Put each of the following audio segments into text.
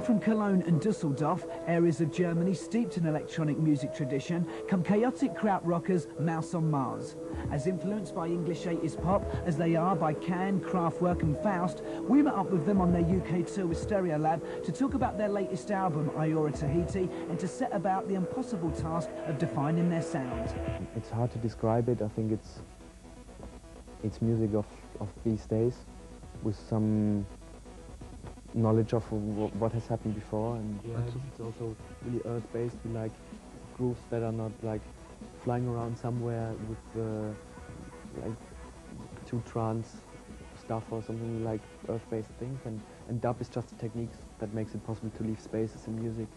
from Cologne and Dusseldorf, areas of Germany steeped in electronic music tradition, come chaotic krautrockers Mouse on Mars. As influenced by English 80s pop as they are by Can, Kraftwerk and Faust, we met up with them on their UK tour with Stereolab to talk about their latest album, Iora Tahiti, and to set about the impossible task of defining their sound. It's hard to describe it. I think it's music of these days with some knowledge of what has happened before, and it's also really earth-based. We like grooves that are not like flying around somewhere with like too trance stuff or something. We like earth-based things, and dub is just a technique that makes it possible to leave spaces in music.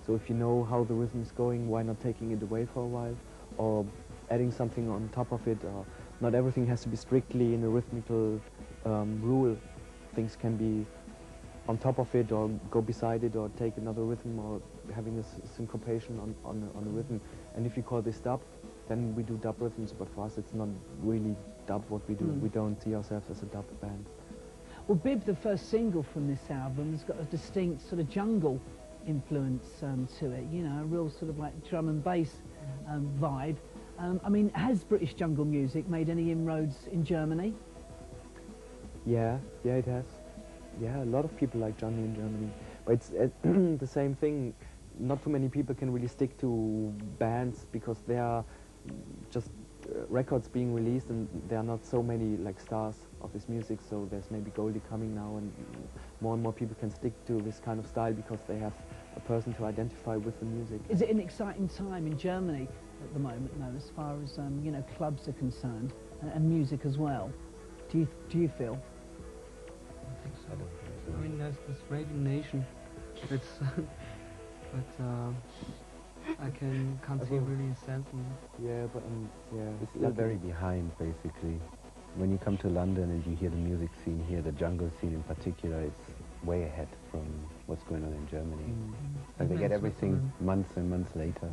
So if you know how the rhythm is going, why not taking it away for a while, or adding something on top of it? Or not everything has to be strictly in a rhythmical rule. Things can be on top of it, or go beside it, or take another rhythm, or having a syncopation on a rhythm. And if you call this dub, then we do dub rhythms, but for us it's not really dub what we do. We don't see ourselves as a dub band. Well, Bib, the first single from this album, has got a distinct sort of jungle influence to it, you know, a real sort of like drum and bass vibe. I mean, has British jungle music made any inroads in Germany? Yeah, it has. Yeah, a lot of people like jungle in Germany, but it's the same thing. Not too many people can really stick to bands because there are just records being released, and there are not so many like stars of this music. So there's maybe Goldie coming now, and more people can stick to this kind of style because they have a person to identify with the music. Is it an exciting time in Germany at the moment, though, as far as you know, clubs are concerned, and music as well? Do you feel? I think so. I mean, there's this Raging Nation. It's but I can't see really something. Yeah, but it's still very behind, basically. When you come to London and you hear the music scene here, the jungle scene in particular, it's way ahead from what's going on in Germany. Like they get everything months and months later.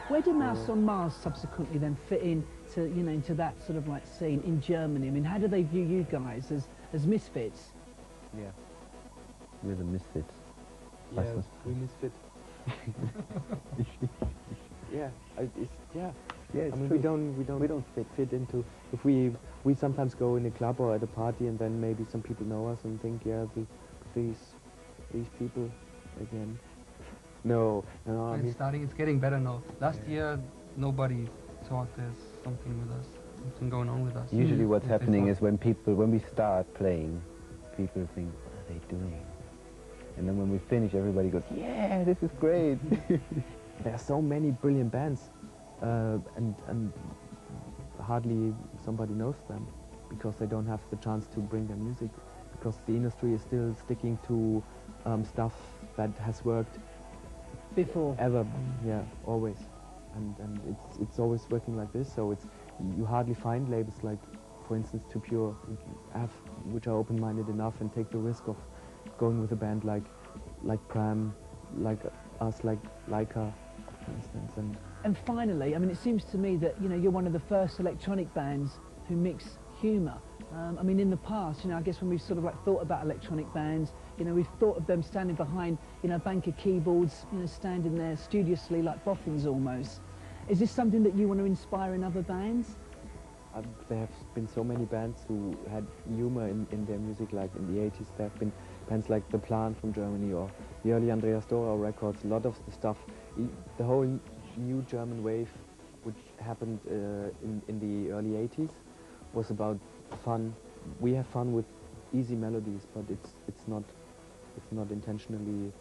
Where did Mouse on Mars subsequently then fit in to, you know, into that sort of like scene in Germany? I mean, how do they view you guys as misfits? Yeah. We're the misfits. Yeah, we misfit. Yeah, Yeah, I mean, we don't fit into. If we sometimes go in a club or at a party, and then maybe some people know us and think, yeah, these people again. No, I mean, It's getting better now. Last year, nobody thought there's something with us, something going on with us. Usually what's happening is when we start playing, people think, what are they doing? And then when we finish, everybody goes, yeah, this is great. there are so many brilliant bands, and hardly somebody knows them because they don't have the chance to bring their music, because the industry is still sticking to stuff that has worked Before? Ever, yeah, always. And it's always working like this, so you hardly find labels like, for instance, Too Pure, which are open-minded enough and take the risk of going with a band like Pram, like us, like Laika, for instance. And finally, I mean, it seems to me that, you know, you're one of the first electronic bands who mix humour. I mean, in the past, you know, I guess when we've sort of like thought about electronic bands, you know, we've thought of them standing behind, you know, a bank of keyboards, you know, standing there studiously like boffins almost. Is this something that you want to inspire in other bands? There have been so many bands who had humor in their music, like in the 80s. There have been bands like The Plant from Germany, or the early Andreas Dora records. A lot of the stuff, the whole new German wave, which happened in the early 80s, was about fun. We have fun with easy melodies, but it's not intentionally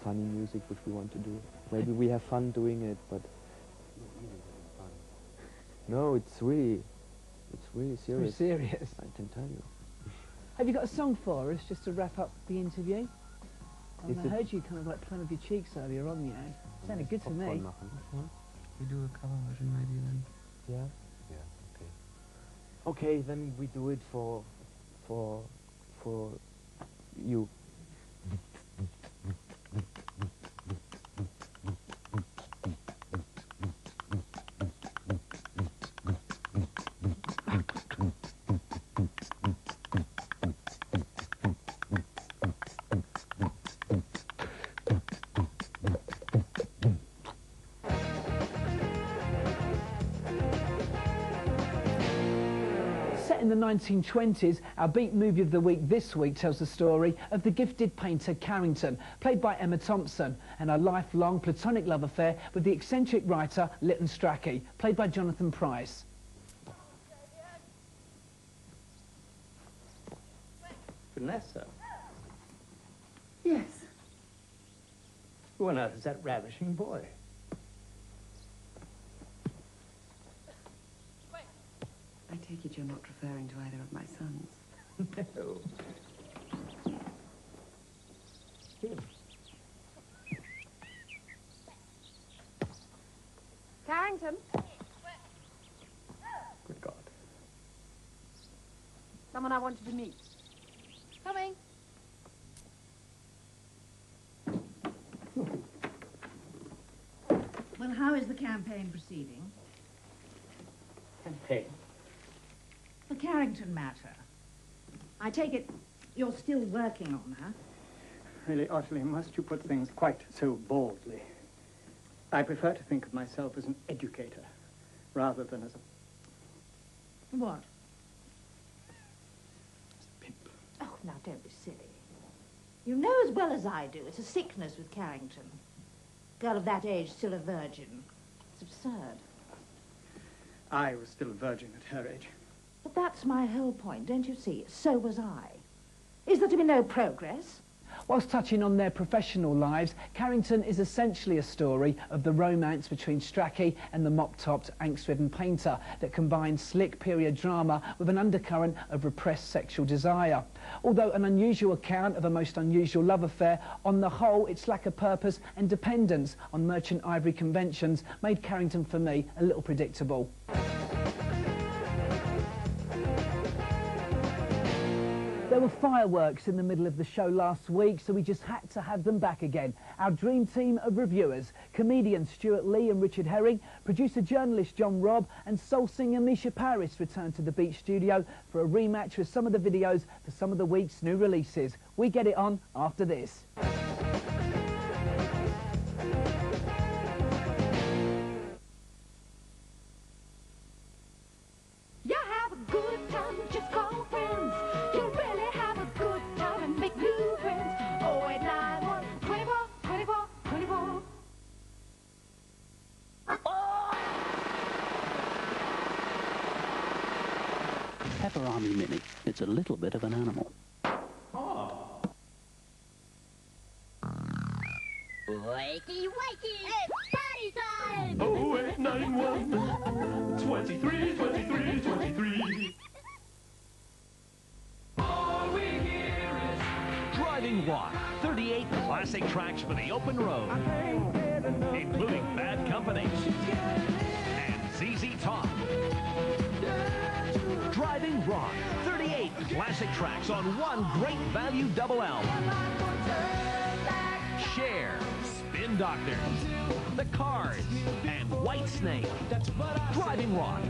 funny music which we want to do. Maybe we have fun doing it, but no, it's really serious. It's serious. I can tell you. Have you got a song for us just to wrap up the interview? I heard you kind of like playing with your cheeks earlier on, yeah. Sounded good to me. We do a cover version maybe then. Yeah. Yeah, okay. Okay, then we do it for you. Set in the 1920s, our Beat Movie of the Week this week tells the story of the gifted painter Carrington, played by Emma Thompson, and a lifelong platonic love affair with the eccentric writer Lytton Strachey, played by Jonathan Pryce. Vanessa, Yes. who on earth is that ravishing boy? I take it you're not referring to either of my sons. No. Him. Carrington, Good God. someone I wanted to meet. Coming. Well, how is the campaign proceeding? Campaign. The Carrington matter. I take it you're still working on her. Really, Ottilie, must you put things quite so baldly? I prefer to think of myself as an educator, rather than as a What? pimp. Oh, now don't be silly. You know as well as I do it's a sickness with Carrington. Girl of that age, still a virgin. It's absurd. I was still a virgin at her age. But that's my whole point, don't you see? So was I. Is there to be no progress? Whilst touching on their professional lives, Carrington is essentially a story of the romance between Strachey and the mop-topped, angst-ridden painter that combines slick period drama with an undercurrent of repressed sexual desire. Although an unusual account of a most unusual love affair, on the whole its lack of purpose and dependence on merchant ivory conventions made Carrington for me a little predictable. There were fireworks in the middle of the show last week, so we just had to have them back again. Our dream team of reviewers, comedians Stuart Lee and Richard Herring, producer-journalist John Robb and soul singer Misha Paris returned to the Beat Studio for a rematch with some of the videos for some of the week's new releases. We get it on after this. You have a good time, just call friends. You really have a good time and make new friends. 0891 24 24 24. Pepperami Mini. It's a little bit of an animal. Wakey, wakey! It's party time! 0891 23 23 23. All we hear is Driving Rock, 38 classic tracks for the open road, including Bad Company and ZZ Top. Driving Rock, 38 classic tracks on one great value double album. Cher, Spin Doctors, The Cars, and Whitesnake. Driving Rock.